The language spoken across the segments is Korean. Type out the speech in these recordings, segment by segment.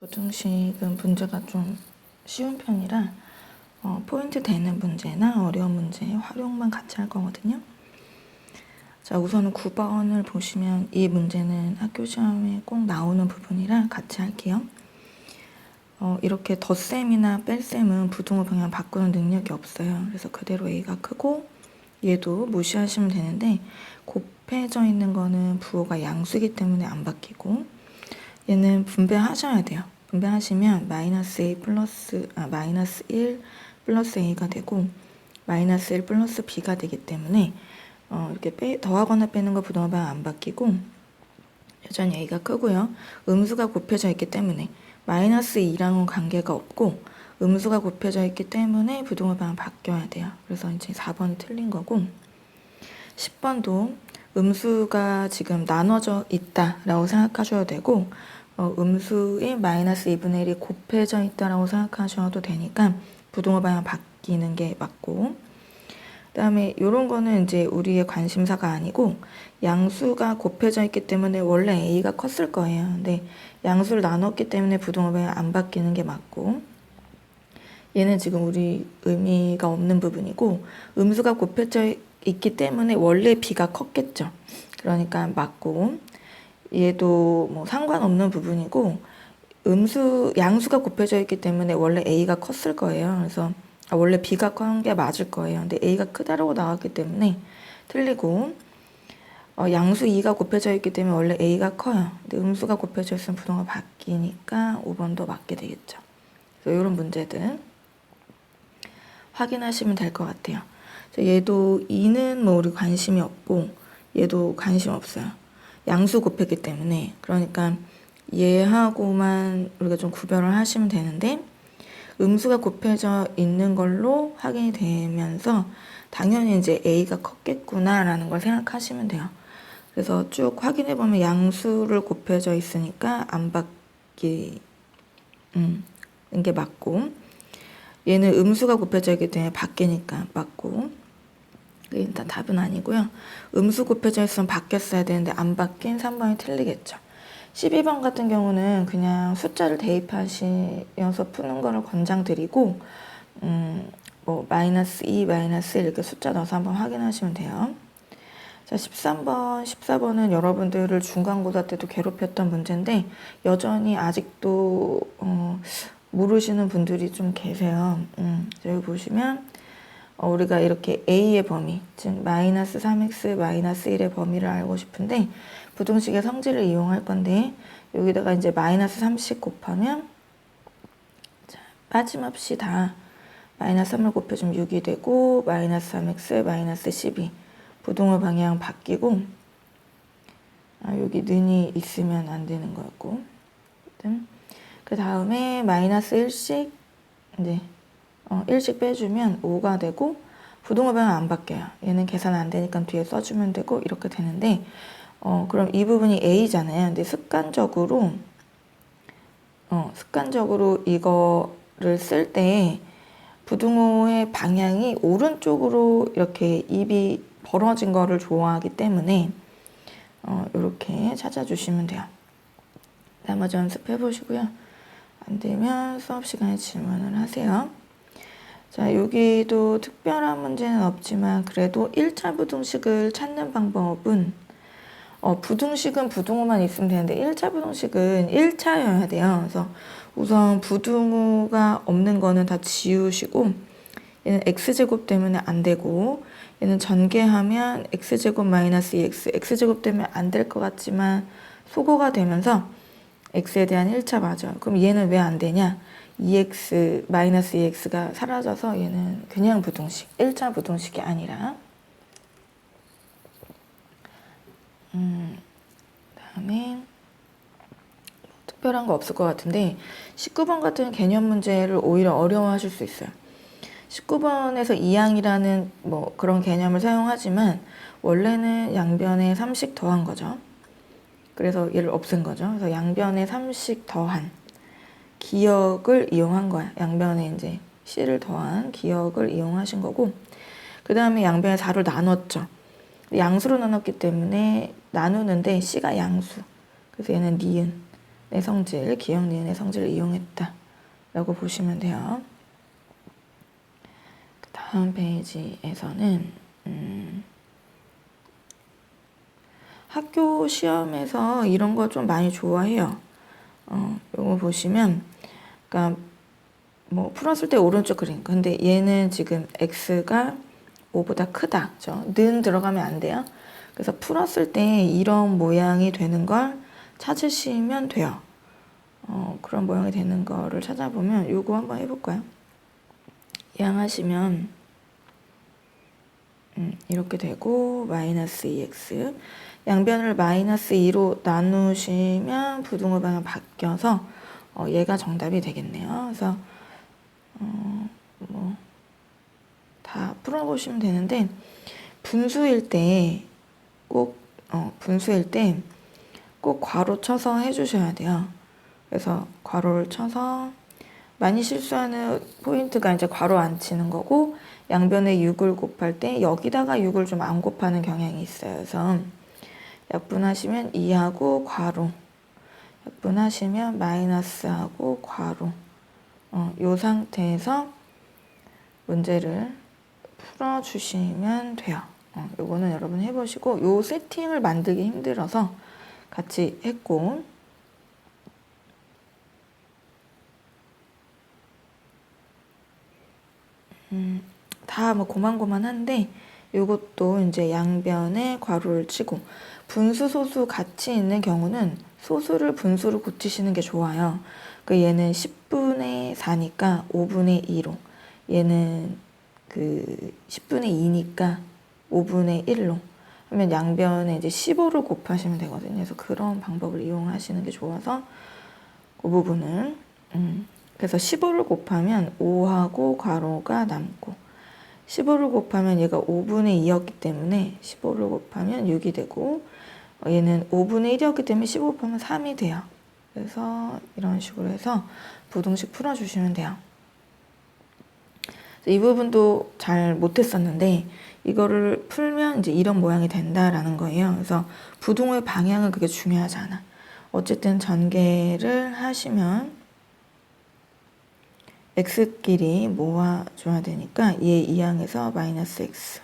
부등식은 문제가 좀 쉬운 편이라 포인트 되는 문제나 어려운 문제 활용만 같이 할 거거든요. 자, 우선은 9번을 보시면 이 문제는 학교 시험에 꼭 나오는 부분이라 같이 할게요. 이렇게 덧셈이나 뺄셈은 부등호 방향 바꾸는 능력이 없어요. 그래서 그대로 A가 크고 얘도 무시하시면 되는데 곱해져 있는 거는 부호가 양수이기 때문에 안 바뀌고 얘는 분배하셔야 돼요. 분배하시면 마이너스 1 플러스 A가 되고 마이너스 1 플러스 B가 되기 때문에 이렇게 더하거나 빼는 거 부등호 방향 안 바뀌고 여전히 A가 크고요. 음수가 곱해져 있기 때문에 마이너스 2랑은 관계가 없고 음수가 곱해져 있기 때문에 부등호 방향 바뀌어야 돼요. 그래서 이제 4번이 틀린 거고 10번도 음수가 지금 나눠져 있다라고 생각하셔도 되고 음수의 마이너스 2분의 1이 곱해져 있다라고 생각하셔도 되니까 부등호 방향 바뀌는 게 맞고 그 다음에 이런 거는 이제 우리의 관심사가 아니고 양수가 곱해져 있기 때문에 원래 A가 컸을 거예요. 근데 양수를 나눴기 때문에 부등호 방향 안 바뀌는 게 맞고 얘는 지금 우리 의미가 없는 부분이고 음수가 곱해져 있기 때문에 원래 B가 컸겠죠. 그러니까 맞고 얘도 뭐 상관없는 부분이고 양수가 곱해져 있기 때문에 원래 A가 컸을 거예요. 그래서 원래 B가 큰 게 맞을 거예요. 근데 A가 크다라고 나왔기 때문에 틀리고 양수 2가 곱해져 있기 때문에 원래 A가 커요. 근데 음수가 곱해져 있으면 부등호가 바뀌니까 5번도 맞게 되겠죠. 그래서 이런 문제들 확인하시면 될 것 같아요. 얘도 2는 뭐 우리 관심이 없고 얘도 관심 없어요. 양수 곱했기 때문에. 그러니까 얘하고만 우리가 좀 구별을 하시면 되는데 음수가 곱해져 있는 걸로 확인이 되면서 당연히 이제 A가 컸겠구나라는 걸 생각하시면 돼요. 그래서 쭉 확인해 보면 양수를 곱해져 있으니까 안 바뀌는 게 맞고 얘는 음수가 곱해져 있기 때문에 바뀌니까 맞고 일단 답은 아니고요. 음수 곱해져 있으면 바뀌었어야 되는데 안 바뀐 3번이 틀리겠죠. 12번 같은 경우는 그냥 숫자를 대입하시면서 푸는 거를 권장드리고 뭐 마이너스 2, 마이너스 1 이렇게 숫자 넣어서 한번 확인하시면 돼요. 자, 13번, 14번은 여러분들을 중간고사 때도 괴롭혔던 문제인데 여전히 아직도 모르시는 분들이 좀 계세요. 여기 보시면 우리가 이렇게 A의 범위, 즉 마이너스 3x 마이너스 1의 범위를 알고 싶은데 부등식의 성질을 이용할 건데 여기다가 이제 마이너스 30 곱하면 자, 빠짐없이 다 마이너스 3을 곱해주면 6이 되고 마이너스 3x 마이너스 12 부등호 방향 바뀌고 여기 는이 있으면 안 되는 거였고 그 다음에 마이너스 1씩 이제 1씩 빼주면 5가 되고 부등호 방향 안 바뀌어요. 얘는 계산 안 되니까 뒤에 써주면 되고 이렇게 되는데 그럼 이 부분이 A잖아요. 근데 습관적으로 이거를 쓸 때 부등호의 방향이 오른쪽으로 이렇게 입이 벌어진 거를 좋아하기 때문에 이렇게 찾아주시면 돼요. 나머지 연습해 보시고요. 안 되면 수업 시간에 질문을 하세요. 자, 여기도 특별한 문제는 없지만 그래도 1차 부등식을 찾는 방법은 부등식은 부등호만 있으면 되는데 1차 부등식은 1차여야 돼요. 그래서 우선 부등호가 없는 거는 다 지우시고 얘는 x제곱 때문에 안 되고 얘는 전개하면 x제곱 마이너스 2x x제곱 때문에 안 될 것 같지만 소거가 되면서 x에 대한 1차 맞아요. 그럼 얘는 왜 안 되냐? 2x 마이너스 2x가 사라져서 얘는 그냥 부등식 1차 부등식이 아니라 다음에 특별한 거 없을 것 같은데 19번 같은 개념 문제를 오히려 어려워하실 수 있어요. 19번에서 이항이라는 뭐 그런 개념을 사용하지만 원래는 양변에 3씩 더한 거죠. 그래서 얘를 없앤 거죠. 그래서 양변에 3씩 더한 기역을 이용한 거야. 양변에 이제 c를 더한 기역을 이용하신 거고 그 다음에 양변에 4를 나눴죠. 양수로 나눴기 때문에 나누는데 c가 양수. 그래서 얘는 니은. 성질, 기역 니은의 성질을 이용했다 라고 보시면 돼요. 다음 페이지에서는 학교 시험에서 이런 거 좀 많이 좋아해요. 요거 보시면, 그러니까 뭐 풀었을 때 오른쪽 그림. 근데 얘는 지금 x가 5보다 크다. 그죠? 는 들어가면 안 돼요. 그래서 풀었을 때 이런 모양이 되는 걸 찾으시면 돼요. 그런 모양이 되는 거를 찾아보면 요거 한번 해볼까요? 이항하시면 이렇게 되고 마이너스 2x 양변을 마이너스 2로 나누시면 부등호 방향 바뀌어서 얘가 정답이 되겠네요. 그래서 뭐 다 풀어보시면 되는데 분수일 때 꼭 괄호 쳐서 해주셔야 돼요. 그래서 괄호를 쳐서 많이 실수하는 포인트가 이제 괄호 안 치는 거고 양변에 6을 곱할 때 여기다가 6을 좀 안 곱하는 경향이 있어요. 그래서 약분하시면 2하고 괄호, 약분하시면 마이너스하고 괄호. 요 상태에서 문제를 풀어주시면 돼요. 요거는 여러분 해보시고 요 세팅을 만들기 힘들어서 같이 했고 다 뭐 고만고만한데 요것도 이제 양변에 괄호를 치고 분수 소수 같이 있는 경우는 소수를 분수로 고치시는 게 좋아요. 그 얘는 10분의 4니까 5분의 2로 얘는 그 10분의 2니까 5분의 1로 하면 양변에 이제 15를 곱하시면 되거든요. 그래서 그런 방법을 이용하시는 게 좋아서 그 부분은 그래서 15를 곱하면 5하고 괄호가 남고 15를 곱하면 얘가 5분의 2였기 때문에 15를 곱하면 6이 되고 얘는 5분의 1이었기 때문에 15 곱하면 3이 돼요. 그래서 이런 식으로 해서 부등식 풀어주시면 돼요. 이 부분도 잘 못했었는데 이거를 풀면 이제 이런 모양이 된다라는 거예요. 그래서 부등호의 방향은 그게 중요하지 않아. 어쨌든 전개를 하시면 x끼리 모아줘야 되니까 얘 이항에서 마이너스 x.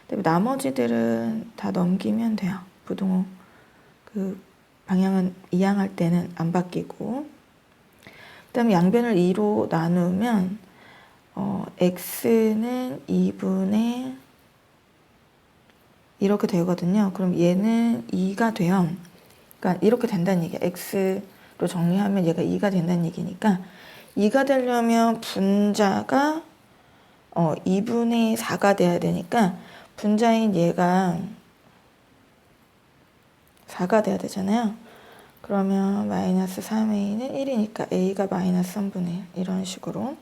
나머지들은 다 넘기면 돼요. 부등호 그 방향은 이항할 때는 안 바뀌고. 그다음에 양변을 2로 나누면 x는 2분의 이렇게 되거든요. 그럼 얘는 2가 돼요. 그러니까 이렇게 된다는 얘기야. x로 정리하면 얘가 2가 된다는 얘기니까 2가 되려면 분자가 2분의 4가 돼야 되니까 분자인 얘가 4가 돼야 되잖아요. 그러면 마이너스 3a는 1이니까 a가 마이너스 3분의 1 이런 식으로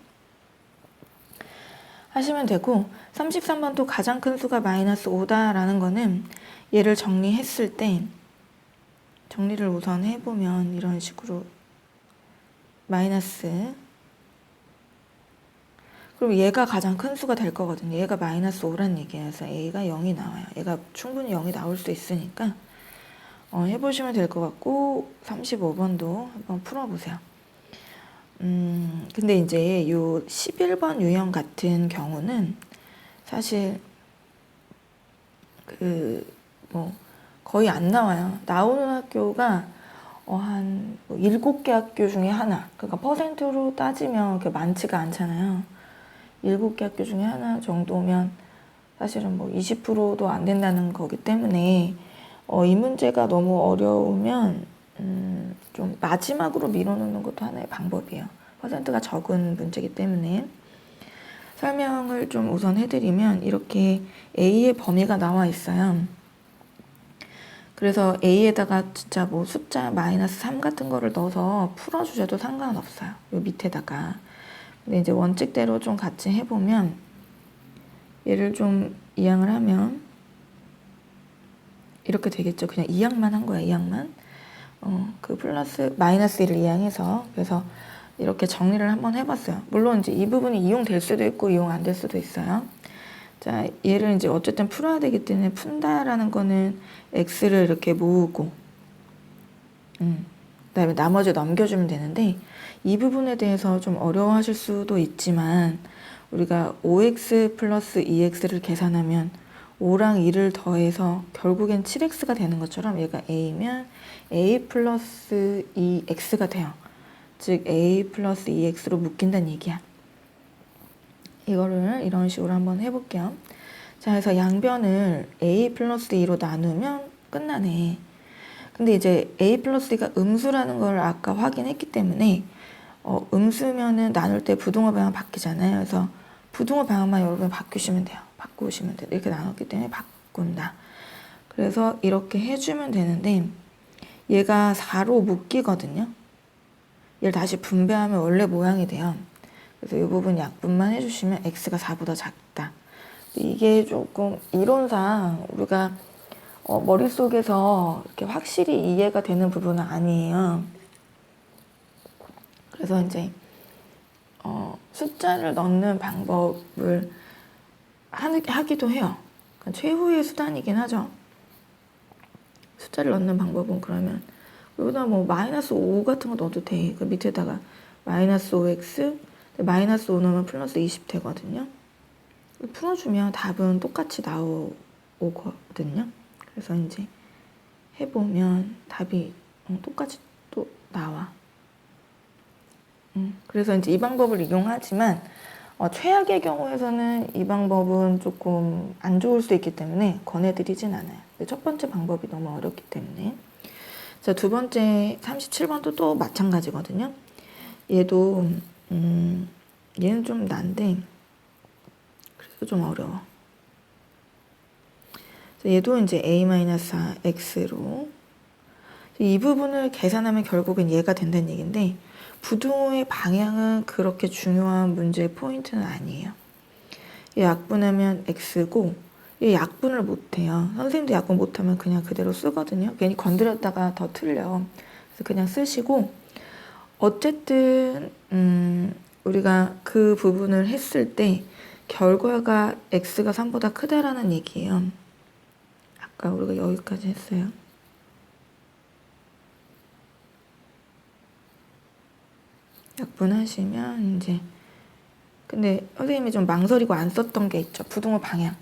하시면 되고 33번도 가장 큰 수가 마이너스 5다라는 거는 얘를 정리했을 때 정리를 우선 해보면 이런 식으로 마이너스 그럼 얘가 가장 큰 수가 될 거거든요. 얘가 마이너스 5란 얘기예요. 그래서 a가 0이 나와요. 얘가 충분히 0이 나올 수 있으니까 해보시면 될 것 같고 35번도 한번 풀어보세요. 근데 이제 요 11번 유형 같은 경우는 사실 뭐 거의 안 나와요. 나오는 학교가 한 7개 학교 중에 하나. 그러니까 퍼센트로 따지면 그렇게 많지가 않잖아요. 7개 학교 중에 하나 정도면 사실은 뭐 20%도 안 된다는 거기 때문에 이 문제가 너무 어려우면 좀 마지막으로 밀어놓는 것도 하나의 방법이에요. 퍼센트가 적은 문제이기 때문에 설명을 좀 우선 해드리면 이렇게 A의 범위가 나와 있어요. 그래서 A에다가 진짜 뭐 숫자 마이너스 3 같은 거를 넣어서 풀어주셔도 상관없어요. 요 밑에다가. 근데 이제 원칙대로 좀 같이 해보면 얘를 좀 이항을 하면 이렇게 되겠죠. 그냥 이항만 한 거야, 이항만. 그 플러스 마이너스 1을 이항해서 그래서 이렇게 정리를 한번 해봤어요. 물론 이제 이 부분이 이용될 수도 있고 이용 안 될 수도 있어요. 자, 얘를 이제 어쨌든 풀어야 되기 때문에 푼다라는 거는 x를 이렇게 모으고, 그다음에 나머지 넘겨주면 되는데 이 부분에 대해서 좀 어려워하실 수도 있지만 우리가 5x 플러스 2x를 계산하면 5랑 2를 더해서 결국엔 7x가 되는 것처럼 얘가 a면 a 플러스 2x가 돼요. 즉 a 플러스 2x로 묶인다는 얘기야. 이거를 이런 식으로 한번 해볼게요. 자, 그래서 양변을 a 플러스 2로 나누면 끝나네. 근데 이제 a 플러스 2가 음수라는 걸 아까 확인했기 때문에 음수면은 나눌 때 부등호 방향 바뀌잖아요. 그래서 부등호 방향만 여러분 바꾸시면 돼요. 바꾸시면 돼요. 이렇게 나눴기 때문에 바꾼다. 그래서 이렇게 해주면 되는데 얘가 4로 묶이거든요. 얘를 다시 분배하면 원래 모양이 돼요. 그래서 이 부분 약분만 해주시면 x가 4보다 작다. 이게 조금 이론상 우리가 머릿속에서 이렇게 확실히 이해가 되는 부분은 아니에요. 그래서 이제 숫자를 넣는 방법을 하기도 해요. 그러니까 최후의 수단이긴 하죠. 숫자를 넣는 방법은 그러면 여기다 뭐 마이너스 5 같은 거 넣어도 돼. 그 밑에다가 마이너스 5x 마이너스 5 넣으면 플러스 20 되거든요. 풀어주면 답은 똑같이 나오거든요. 그래서 이제 해보면 답이 똑같이 또 나와. 그래서 이제 이 방법을 이용하지만 최악의 경우에서는 이 방법은 조금 안 좋을 수 있기 때문에 권해드리진 않아요. 첫 번째 방법이 너무 어렵기 때문에. 자, 두 번째 37번도 또 마찬가지거든요. 얘도 얘는 좀 난데 그래서 좀 어려워. 얘도 이제 a-4x로 이 부분을 계산하면 결국엔 얘가 된다는 얘기인데 부등호의 방향은 그렇게 중요한 문제의 포인트는 아니에요. 얘 약분하면 x고 얘 약분을 못해요. 선생님도 약분 못하면 그냥 그대로 쓰거든요. 괜히 건드렸다가 더 틀려. 그래서 그냥 쓰시고 어쨌든 우리가 그 부분을 했을 때 결과가 x가 3보다 크다라는 얘기예요. 아까 우리가 여기까지 했어요. 약분하시면 이제 근데 선생님이 좀 망설이고 안 썼던 게 있죠. 부등호 방향.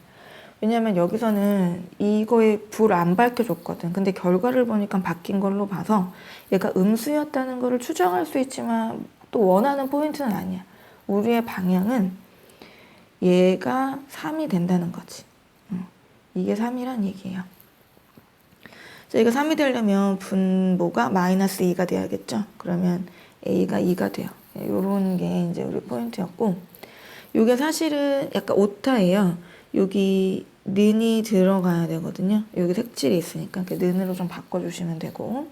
왜냐면 여기서는 이거에 불 안 밝혀줬거든. 근데 결과를 보니까 바뀐 걸로 봐서 얘가 음수였다는 거를 추정할 수 있지만 또 원하는 포인트는 아니야. 우리의 방향은 얘가 3이 된다는 거지. 이게 3이란 얘기예요. 자, 얘가 3이 되려면 분모가 마이너스 2가 돼야겠죠. 그러면 a가 2가 돼요. 요런 게 이제 우리 포인트였고 요게 사실은 약간 오타예요. 여기 는이 들어가야 되거든요. 여기 색칠이 있으니까 는으로 좀 바꿔주시면 되고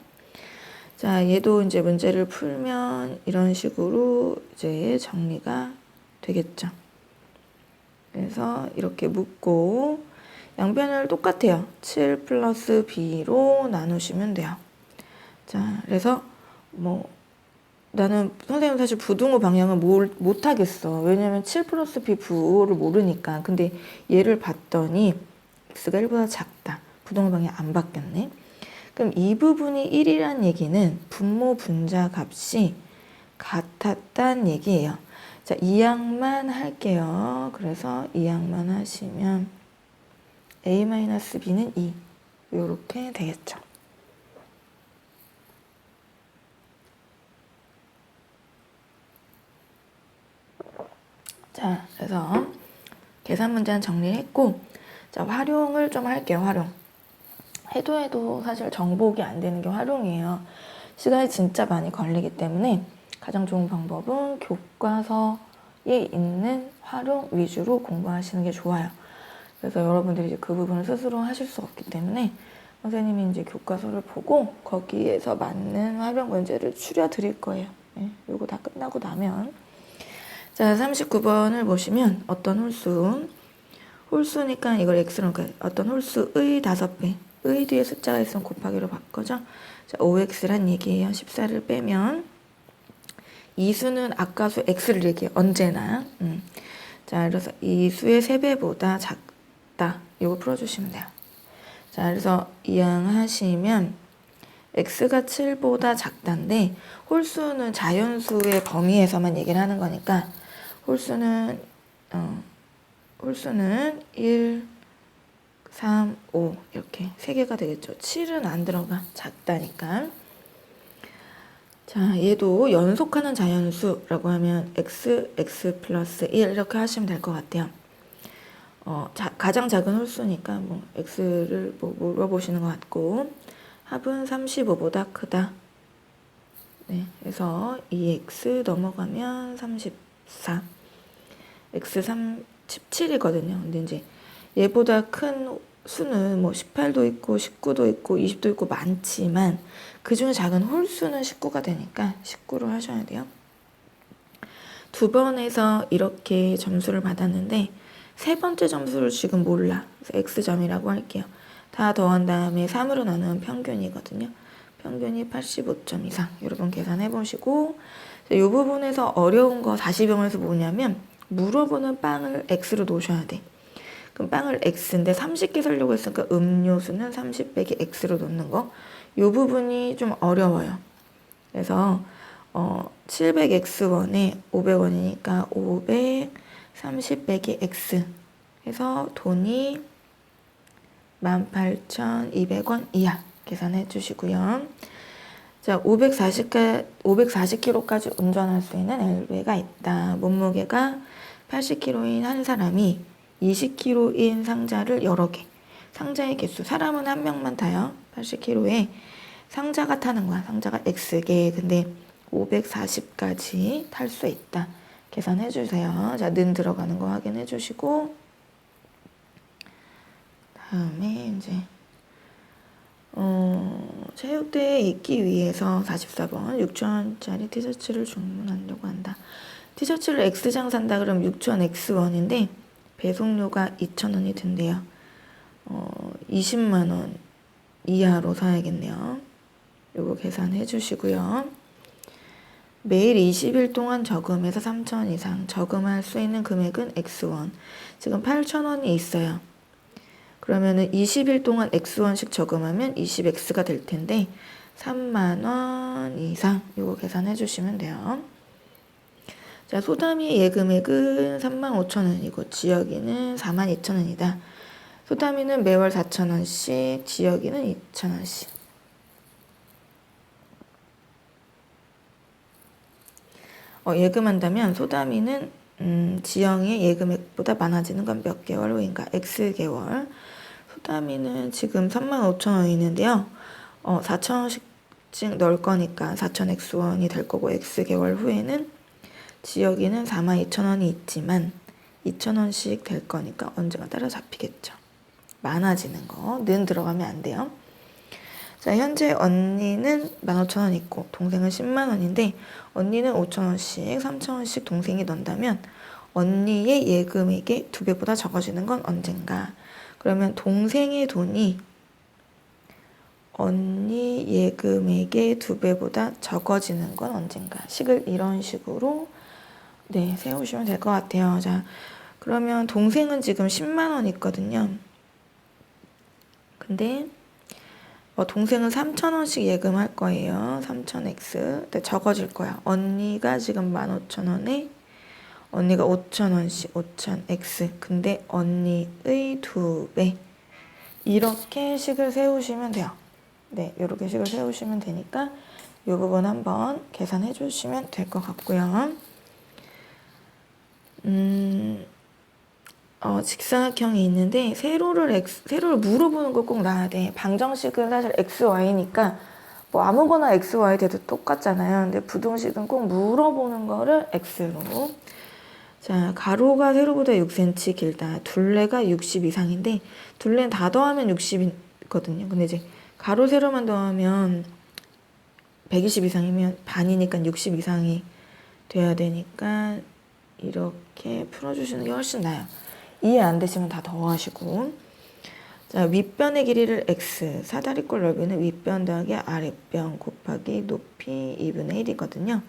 자, 얘도 이제 문제를 풀면 이런 식으로 이제 정리가 되겠죠. 그래서 이렇게 묶고 양변을 똑같아요. 7 플러스 b로 나누시면 돼요. 자, 그래서 뭐 나는 선생님 사실 부등호 방향은 못 하겠어. 왜냐면 7 플러스 b 부호를 모르니까. 근데 얘를 봤더니 x가 1보다 작다. 부등호 방향 안 바뀌었네. 그럼 이 부분이 1이란 얘기는 분모 분자 값이 같았단 얘기예요. 자, 이 양만 할게요. 그래서 이 양만 하시면 a-b는 2 이렇게 되겠죠. 자, 그래서 계산 문제는 정리를 했고 자, 활용을 좀 할게요. 활용. 해도 사실 정복이 안 되는 게 활용이에요. 시간이 진짜 많이 걸리기 때문에 가장 좋은 방법은 교과서에 있는 활용 위주로 공부하시는 게 좋아요. 그래서 여러분들이 이제 그 부분을 스스로 하실 수 없기 때문에 선생님이 이제 교과서를 보고 거기에서 맞는 활용 문제를 추려 드릴 거예요. 네, 요거 다 끝나고 나면 자, 39번을 보시면 어떤 홀수니까 이걸 x로 어떤 홀수의 5배 의 뒤에 숫자가 있으면 곱하기로 바꿔죠. 자, 5x란 얘기예요. 14를 빼면 이 수는 아까 수 x를 얘기해요. 언제나. 자, 그래서 이 수의 3배보다 작다. 이거 풀어주시면 돼요. 자, 그래서 이항하시면 x가 7보다 작다인데 홀수는 자연수의 범위에서만 얘기를 하는 거니까 홀수는 1, 3, 5 이렇게 3개가 되겠죠. 7은 안 들어가. 작다니까. 자, 얘도 연속하는 자연수라고 하면 x 플러스 1 이렇게 하시면 될 것 같아요. 가장 작은 홀수니까 뭐 x를 뭐 물어보시는 것 같고 합은 35보다 크다. 네, 그래서 2x 넘어가면 34. x 17이거든요. 근데 이제 얘보다 큰 수는 뭐 18도 있고 19도 있고 20도 있고 많지만 그 중에 작은 홀수는 19가 되니까 19로 하셔야 돼요. 두 번에서 이렇게 점수를 받았는데 세 번째 점수를 지금 몰라. 그래서 x점이라고 할게요. 다 더한 다음에 3으로 나누면 평균이거든요. 평균이 85점 이상. 여러분 계산해 보시고 이 부분에서 어려운 거 40영에서 뭐냐면 물어보는 빵을 x로 놓으셔야 돼. 그럼 빵을 x인데 30개 사려고 했으니까 음료수는 30 빼기 x로 놓는 거. 이 부분이 좀 어려워요. 그래서 700x1에 500원이니까 530 빼기 x 해서 돈이 18,200원 이하 계산해 주시고요. 자, 540km까지 운전할 수 있는 엘베가 있다. 몸무게가 80kg인 한 사람이 20kg인 상자를 여러 개. 상자의 개수. 사람은 한 명만 타요. 80kg에 상자가 타는 거야. 상자가 X개. 근데 540까지 탈 수 있다. 계산해 주세요. 자, 는 들어가는 거 확인해 주시고 다음에 이제 체육대회에 있기 위해서 44번 6,000원짜리 티셔츠를 주문하려고 한다. 티셔츠를 X장 산다 그러면 6,000 X1인데 배송료가 2,000원이 든대요. 20만 원 이하로 사야겠네요. 요거 계산해 주시고요. 매일 20일 동안 저금해서 3,000원 이상 저금할 수 있는 금액은 X1. 지금 8,000원이 있어요. 그러면은 20일 동안 X1씩 저금하면 20X가 될 텐데 3만 원 이상 요거 계산해 주시면 돼요. 자, 소담이의 예금액은 35,000원이고 지역이는 42,000원이다. 소담이는 매월 4,000원씩, 지역이는 2,000원씩. 예금한다면 소담이는 지영의 예금액보다 많아지는 건 몇 개월 후인가? X개월. 소담이는 지금 35,000원이 있는데요. 4,000원씩 넣을 거니까 4,000X1이 될 거고 X개월 후에는 지역이는 42,000원이 있지만 2,000원씩 될 거니까 언제가 따라잡히겠죠. 많아지는 거. 는 들어가면 안 돼요. 자, 현재 언니는 15,000원 있고 동생은 10만 원인데 언니는 5,000원씩 3,000원씩 동생이 넣는다면 언니의 예금액의 2배보다 적어지는 건 언젠가? 그러면 동생의 돈이 언니 예금액의 2배보다 적어지는 건 언젠가? 식을 이런 식으로 네, 세우시면 될 것 같아요. 자, 그러면 동생은 지금 10만 원 있거든요. 근데 동생은 3,000원씩 예금할 거예요. 3,000X. 근데 적어질 거야. 언니가 지금 15,000원에 언니가 5,000원씩 5,000X. 근데 언니의 2배. 이렇게 식을 세우시면 돼요. 네, 이렇게 식을 세우시면 되니까 이 부분 한번 계산해 주시면 될 것 같고요. 직사각형이 있는데 세로를 물어보는 걸 꼭 놔야 돼. 방정식은 사실 XY니까 뭐 아무거나 XY 돼도 똑같잖아요. 근데 부등식은 꼭 물어보는 거를 X로. 자, 가로가 세로보다 6cm 길다. 둘레가 60 이상인데 둘레는 다 더하면 60이거든요. 근데 이제 가로 세로만 더하면 120 이상이면 반이니까 60 이상이 돼야 되니까 이렇게 풀어주시는 게 훨씬 나아요. 이해 안 되시면 다 더하시고. 자, 윗변의 길이를 x, 사다리꼴 넓이는 윗변 더하기 아랫변 곱하기 높이 2분의 1이거든요.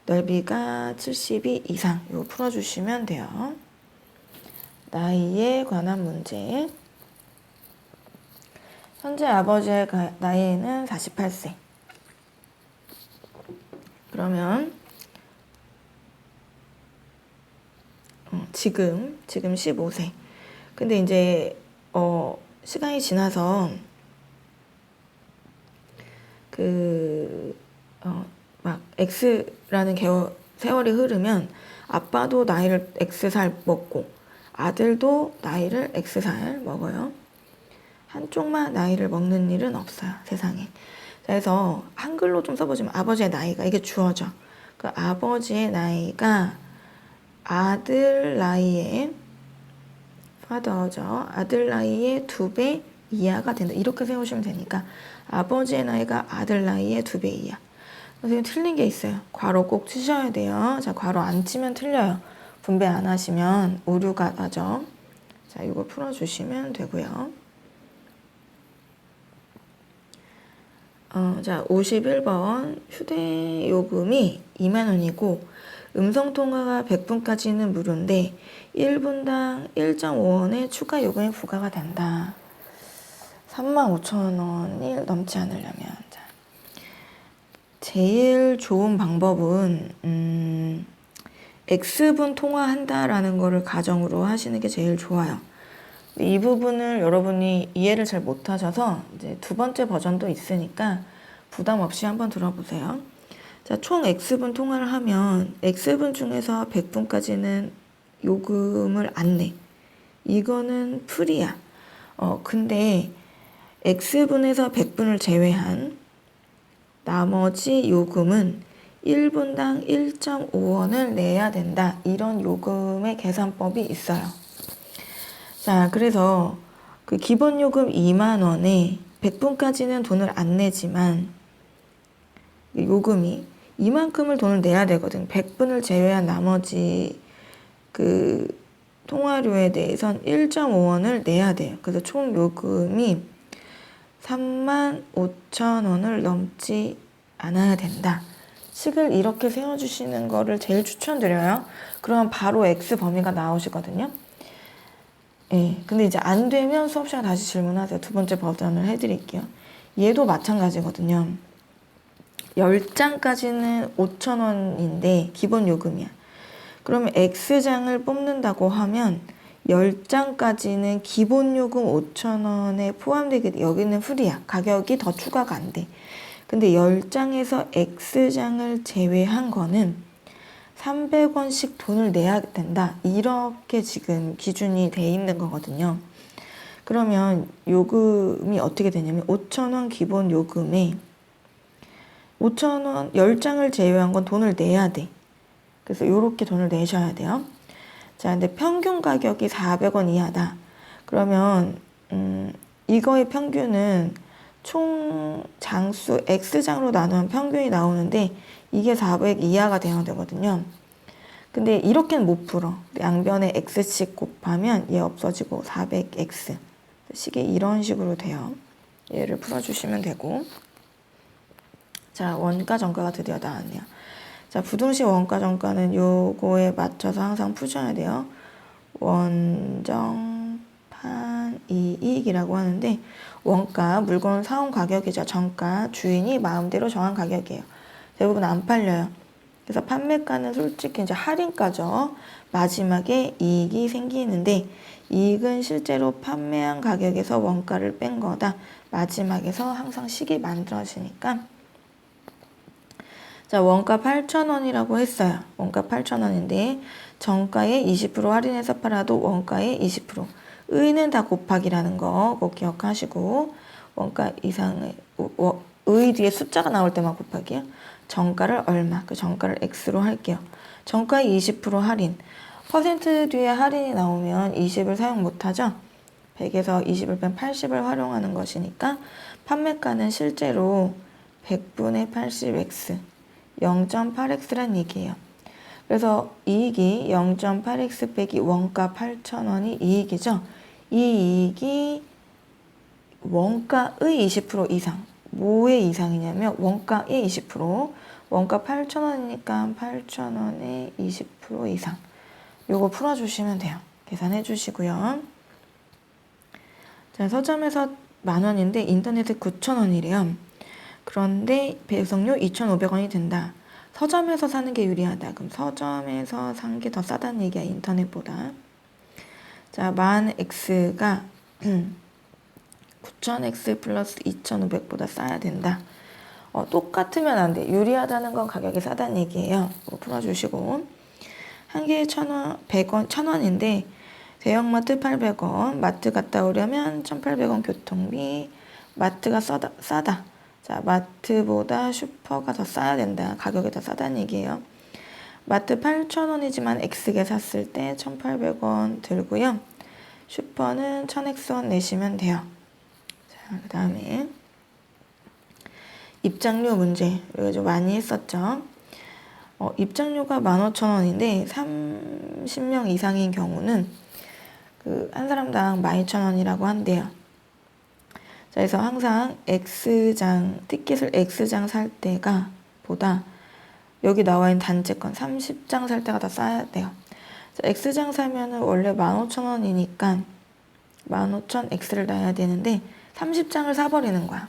넓이가 72 이상. 이거 풀어주시면 돼요. 나이에 관한 문제. 현재 아버지의 나이는 48세. 그러면 지금 15세. 근데 이제 시간이 지나서 막 X라는 세월이 흐르면 아빠도 나이를 X살 먹고 아들도 나이를 X살 먹어요. 한쪽만 나이를 먹는 일은 없어요, 세상에. 그래서 한글로 좀 써보자면 아버지의 나이가 이게 주어져. 그 아버지의 나이가 아들 나이에 father죠. 아들 나이의 2배 이하가 된다. 이렇게 세우시면 되니까 아버지의 나이가 아들 나이의 2배 이하. 선생님 틀린 게 있어요. 괄호 꼭 치셔야 돼요. 자, 괄호 안 치면 틀려요. 분배 안 하시면 오류가 나죠. 자, 이거 풀어주시면 되고요. 자, 51번 휴대 요금이 2만 원이고 음성통화가 100분까지는 무료인데 1분당 1.5원의 추가 요금이 부과가 된다. 35,000원이 넘지 않으려면. 자, 제일 좋은 방법은 X분 통화한다라는 거를 가정으로 하시는 게 제일 좋아요. 이 부분을 여러분이 이해를 잘 못하셔서 이제 두 번째 버전도 있으니까 부담 없이 한번 들어보세요. 자, 총 X분 통화를 하면 X분 중에서 100분까지는 요금을 안 내. 이거는 프리야. 근데 X분에서 100분을 제외한 나머지 요금은 1분당 1.5원을 내야 된다. 이런 요금의 계산법이 있어요. 자, 그래서 그 기본 요금 2만 원에 100분까지는 돈을 안 내지만 요금이 이만큼을 돈을 내야 되거든. 100분을 제외한 나머지 그 통화료에 대해선 1.5원을 내야 돼요. 그래서 총 요금이 35,000원을 넘지 않아야 된다. 식을 이렇게 세워주시는 거를 제일 추천드려요. 그러면 바로 X 범위가 나오시거든요. 예, 근데 이제 안 되면 수업 시간 다시 질문하세요. 두 번째 버전을 해드릴게요. 얘도 마찬가지거든요. 10장까지는 5,000원인데 기본 요금이야. 그러면 X장을 뽑는다고 하면 10장까지는 기본 요금 5,000원에 포함되게 돼. 여기는 프리야. 가격이 더 추가가 안 돼. 근데 10장에서 X장을 제외한 거는 300원씩 돈을 내야 된다. 이렇게 지금 기준이 돼 있는 거거든요. 그러면 요금이 어떻게 되냐면 5,000원 기본 요금에 5,000원 10장을 제외한 건 돈을 내야 돼. 그래서 이렇게 돈을 내셔야 돼요. 자, 근데 평균 가격이 400원 이하다. 그러면 이거의 평균은 총 장수 X장으로 나누면 평균이 나오는데 이게 400 이하가 되어야 되거든요. 근데 이렇게는 못 풀어. 양변에 X씩 곱하면 얘 없어지고 400X. 식이 이런 식으로 돼요. 얘를 풀어주시면 되고. 자, 원가 정가가 드디어 나왔네요. 자, 부등식 원가 정가는 요거에 맞춰서 항상 푸셔야 돼요. 원정, 판, 이익이라고 하는데 원가, 물건 사온 가격이죠. 정가, 주인이 마음대로 정한 가격이에요. 대부분 안 팔려요. 그래서 판매가는 솔직히 이제 할인가죠. 마지막에 이익이 생기는데 이익은 실제로 판매한 가격에서 원가를 뺀 거다. 마지막에서 항상 식이 만들어지니까. 자, 원가 8,000원이라고 했어요. 원가 8,000원인데 정가에 20% 할인해서 팔아도 원가에 20%. 의는 다 곱하기라는 거 꼭 기억하시고 원가 이상의 의 뒤에 숫자가 나올 때만 곱하기요. 정가를 얼마? 그 정가를 X로 할게요. 정가에 20% 할인. 퍼센트 뒤에 할인이 나오면 20을 사용 못하죠. 100에서 20을 뺀 80을 활용하는 것이니까 판매가는 실제로 100분의 80X 0.8X란 얘기예요. 그래서 이익이 0.8X 빼기 원가 8,000원이 이익이죠. 이 이익이 원가의 20% 이상. 뭐의 이상이냐면 원가의 20%. 원가 8,000원이니까 8,000원의 20% 이상. 요거 풀어주시면 돼요. 계산해 주시고요. 자, 서점에서 10,000원인데 인터넷에 9,000원이래요. 그런데 배송료 2,500원이 든다. 서점에서 사는 게 유리하다. 그럼 서점에서 산 게 더 싸다는 얘기야, 인터넷보다. 자, 만 x가 9,000x 플러스 2,500보다 싸야 된다. 똑같으면 안 돼. 유리하다는 건 가격이 싸다는 얘기예요. 풀어주시고. 한 개에 1,000원, 100원, 1,000원인데 대형마트 800원, 마트 갔다 오려면 1,800원 교통비, 마트가 싸다. 자, 마트보다 슈퍼가 더 싸야 된다. 가격이 더 싸다는 얘기예요. 마트 8,000원이지만 X개 샀을 때 1,800원 들고요. 슈퍼는 1,000X원 내시면 돼요. 자, 그 다음에 입장료 문제. 이거 좀 많이 했었죠. 입장료가 15,000원인데 30명 이상인 경우는 한 사람당 12,000원이라고 한대요. 자, 그래서 항상 X장, 티켓을 X장 살 때가 보다 여기 나와 있는 단체권 30장 살 때가 더 싸야 돼요. 자, X장 사면은 원래 15,000원이니까 15,000X를 놔야 되는데 30장을 사버리는 거야.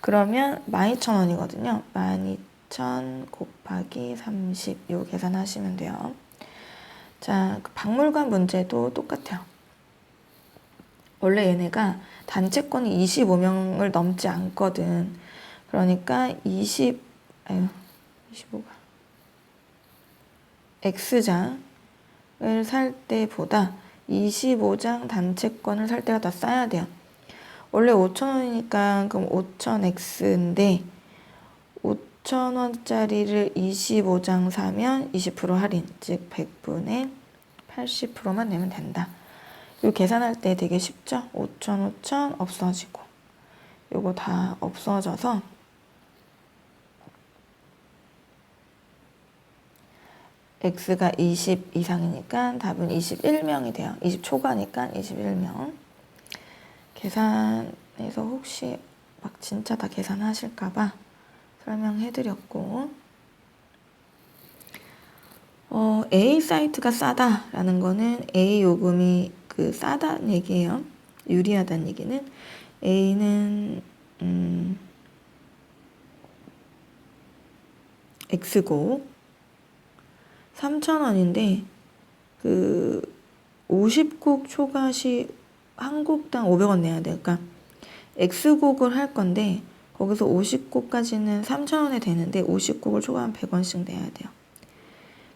그러면 12,000원이거든요. 12,000 곱하기 30, 요 계산하시면 돼요. 자, 박물관 문제도 똑같아요. 원래 얘네가 단체권이 25명을 넘지 않거든. 그러니까 25가 X장을 살 때보다 25장 단체권을 살 때가 더 싸야 돼요. 원래 5,000원이니까 그럼 5,000X인데 5,000원짜리를 25장 사면 20% 할인, 즉 100분의 80%만 내면 된다. 요 계산할 때 되게 쉽죠? 5,000, 5,000 없어지고 요거 다 없어져서 X가 20 이상이니까 답은 21명이 돼요. 20 초과니까 21명. 계산해서 혹시 막 진짜 다 계산하실까봐 설명해드렸고, A 사이트가 싸다라는 거는 A 요금이 싸다는 얘기예요. 유리하다는 얘기는 A는 X고 3,000원인데 50곡 초과 시 한 곡당 500원 내야 돼요. 그러니까 X곡을 할 건데 거기서 50곡까지는 3,000원에 되는데 50곡을 초과하면 100원씩 내야 돼요.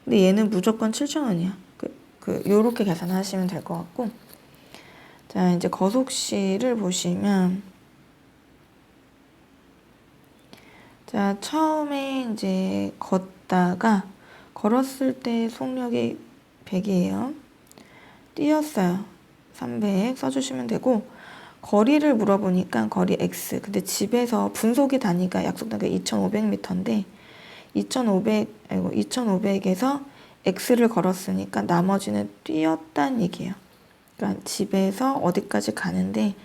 근데 얘는 무조건 7,000원이야. 요렇게 계산하시면 될 것 같고. 자, 이제 거속시를 보시면, 자, 처음에 이제 걸었을 때 속력이 100이에요. 뛰었어요. 300 써주시면 되고, 거리를 물어보니까 거리 X. 근데 집에서 분속이 다니까 약속단가 2,500m인데, 2,500에서 X를 걸었으니까 나머지는 뛰었다는 얘기예요. 그러니까 집에서 어디까지 가는데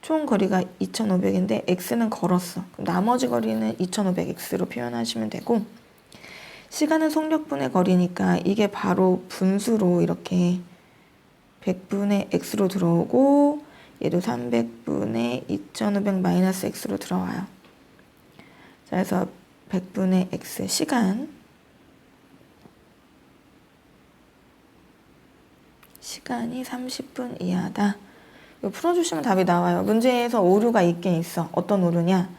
총 거리가 2,500인데 X는 걸었어. 그럼 나머지 거리는 2,500X로 표현하시면 되고, 시간은 속력분의 거리니까 이게 바로 분수로 이렇게 100분의 X로 들어오고, 얘도 300분의 2,500 마이너스 X로 들어와요. 자, 그래서 100분의 X 시간이 30분 이하다. 이거 풀어주시면 답이 나와요. 문제에서 오류가 있긴 있어. 어떤 오류냐?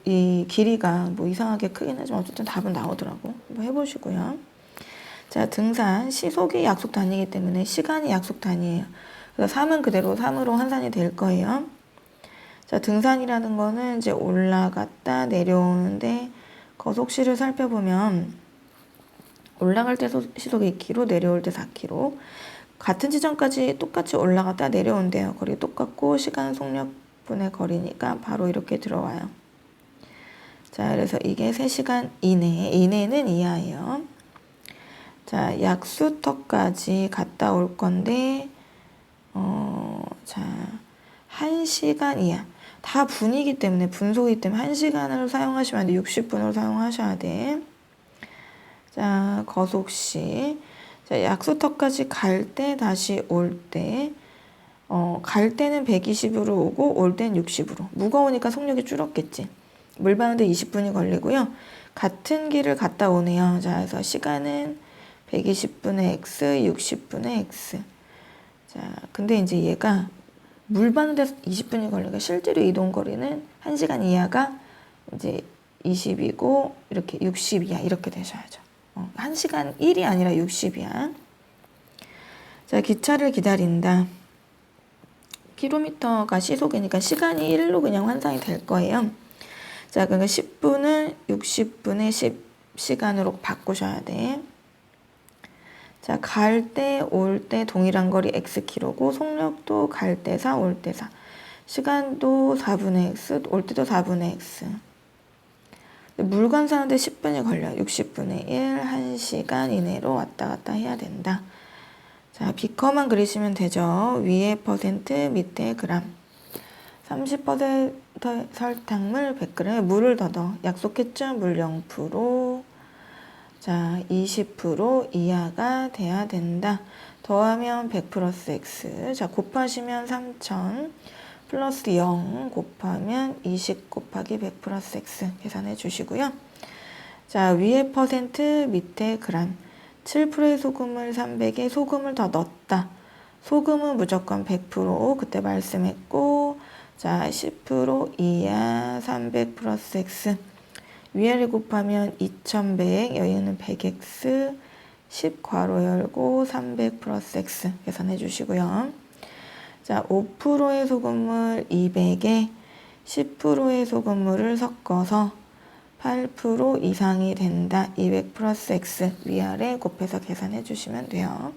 이 길이가 이상하게 크긴 하지만 어쨌든 답은 나오더라고. 한번 해보시고요. 자, 등산, 시속이 약속 단위이기 때문에 시간이 약속 단위예요. 그래서 3은 그대로 3으로 환산이 될 거예요. 자, 등산이라는 거는 이제 올라갔다 내려오는데 거속시를 살펴보면 올라갈 때 시속이 2km, 내려올 때 4km. 같은 지점까지 똑같이 올라갔다 내려온대요. 거리 똑같고 시간 속력분의 거리니까 바로 이렇게 들어와요. 자, 그래서 이게 3시간 이내는 이하예요. 자, 약수터까지 갔다 올 건데 자, 1시간 이하. 다 분이기 때문에, 분소이기 때문에 1시간을 사용하시면 안 돼. 60분으로 사용하셔야 돼. 자, 거속시. 자, 약수터까지 갈 때, 다시 올 때, 갈 때는 120으로 오고 올 때는 60으로. 무거우니까 속력이 줄었겠지. 물 바는데 20분이 걸리고요. 같은 길을 갔다 오네요. 자, 그래서 시간은 120분의 x, 60분의 x. 자, 근데 이제 얘가 물 바는 데서 20분이 걸리니까 실제로 이동 거리는 1시간 이하가 이제 20이고 이렇게 60이야. 이렇게 되셔야죠. 1시간 1이 아니라 60이야. 자, 기차를 기다린다. 킬로미터가 시속이니까 시간이 1로 그냥 환산이 될 거예요. 자, 그러니까 10분을 60분의 10시간으로 바꾸셔야 돼. 자, 갈 때, 올 때 동일한 거리 xkm고 속력도 갈 때 4, 올 때 4. 시간도 4분의 x, 올 때도 4분의 x. 물 관사하는데 10분이 걸려요. 60분의 1, 1시간 이내로 왔다 갔다 해야 된다. 자, 비커만 그리시면 되죠. 위에 퍼센트, 밑에 그람. 30% 설탕물 100g, 물을 더 넣어. 약속했죠? 물 0%. 자, 20% 이하가 돼야 된다. 더하면 100 플러스 x. 자, 곱하시면 3000 플러스 0 곱하면 20 곱하기 100 플러스 x 계산해 주시고요. 자, 위에 퍼센트, 밑에 그람. 7%의 소금을 300에 소금을 더 넣었다. 소금은 무조건 100% 그때 말씀했고, 자, 10% 이하 300 플러스 x. 위아래 곱하면 2100, 여기는 100x, 10 괄호 열고 300 플러스 x 계산해 주시고요. 자, 5%의 소금물 200에 10%의 소금물을 섞어서 8% 이상이 된다. 200 플러스 x 위아래 곱해서 계산해 주시면 돼요.